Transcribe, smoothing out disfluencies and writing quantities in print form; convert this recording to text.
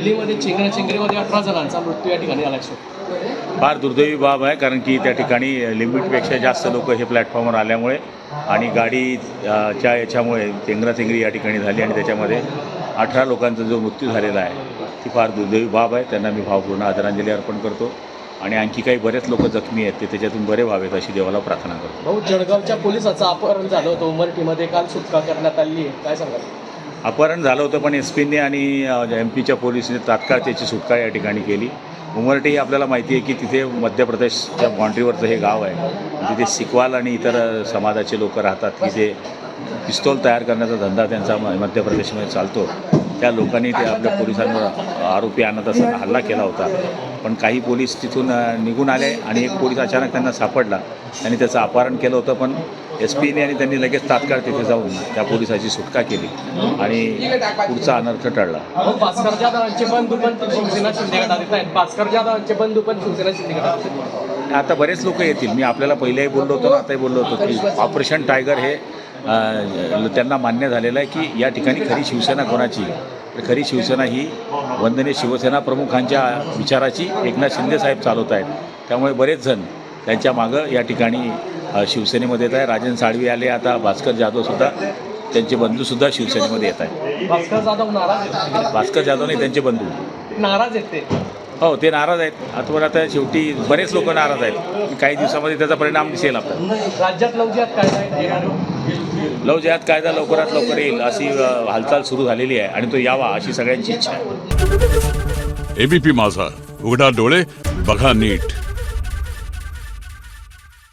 दिल्लीमध्ये चिंगऱ्यामध्ये 18 जणांचा मृत्यू या ठिकाणी झाला आहे. फार दुर्दैवी बाब आहे, कारण की त्या ठिकाणी लिमिटपेक्षा जास्त लोक हे प्लॅटफॉर्मवर आल्यामुळे आणि गाडीच्या याच्यामुळे चेंगराचेंगरी या ठिकाणी झाली आणि त्याच्यामध्ये 18 लोकांचा जो मृत्यू झालेला आहे ती फार दुर्दैवी बाब आहे. त्यांना मी भावपूर्ण आदरांजली अर्पण करतो आणि आणखी काही बरेच लोक जखमी आहेत ते त्याच्यातून बरे व्हावेत अशी देवाला प्रार्थना करतो. भाऊ, जळगावच्या पोलिसाचं अपहरण झालं होतं, उमरठीमध्ये काल सुटका करण्यात आली आहे, काय सांगाल? अपहरण झालं होतं, पण SP ने आणि MP च्या पोलिसने तात्काळ त्याची सुटका या ठिकाणी केली. उमरठी ही आपल्याला माहिती आहे की तिथे मध्य प्रदेशच्या बाँड्रीवरचं हे गाव आहे. तिथे सिकवाल आणि इतर समाजाचे लोक राहतात की ते पिस्तूल तयार करण्याचा धंदा त्यांचा मध्य प्रदेशमध्ये चालतो. त्या लोकांनी ते आपल्या पोलिसांवर आरोपी आणत असताना हल्ला केला होता, पण काही पोलीस तिथून निघून आले आणि एक पोलीस अचानक त्यांना सापडला. त्यांनी त्याचं अपहरण केलं होतं, पण SP ने आणि त्यांनी लगेच तात्काळ तिथे जाऊन त्या पोलिसाची सुटका केली आणि पुढचा अनर्थ टळला. भास्कर जाधवांचे बंधू पण शिवसेना शिंदे गटात येत आहेत. भास्कर जाधवांचे बंधू पण शिवसेना शिंदे गटात येत. आता बरेच लोक येतील. मी आपल्याला पहिल्याही बोललो होतो ना, आताही बोललो होतो की ऑपरेशन टायगर हे त्यांना मान्य झालेलं आहे की या ठिकाणी खरी शिवसेना कोणाची. खरी शिवसेना ही वंदनीय शिवसेना प्रमुखांच्या विचाराची एकनाथ शिंदे साहेब चालवत आहेत. त्यामुळे बरेच जण त्यांच्या मागं या ठिकाणी शिवसेनेमध्ये येत आहे. राजन साळवी आले, आता भास्कर जाधवसुद्धा त्यांचे बंधूसुद्धा शिवसेनेमध्ये येत आहेत. भास्कर जाधव नाराज आहेत. भास्कर जाधव नाही, त्यांचे बंधू नाराज आहेत ते. हो, ते नाराज आहेत. आता शेवटी बरेच लोक नाराज आहेत. काही दिवसामध्ये त्याचा परिणाम दिसेल आपल्याला. राज्यात लवजियात कायदा लव जिहाद कायदा लवकरात लवकर येईल अशी हालचाल सुरू झालेली आहे आणि तो यावा अशी सगळ्यांची इच्छा आहे. ABP माझा, उघडा डोळे बघा नीट.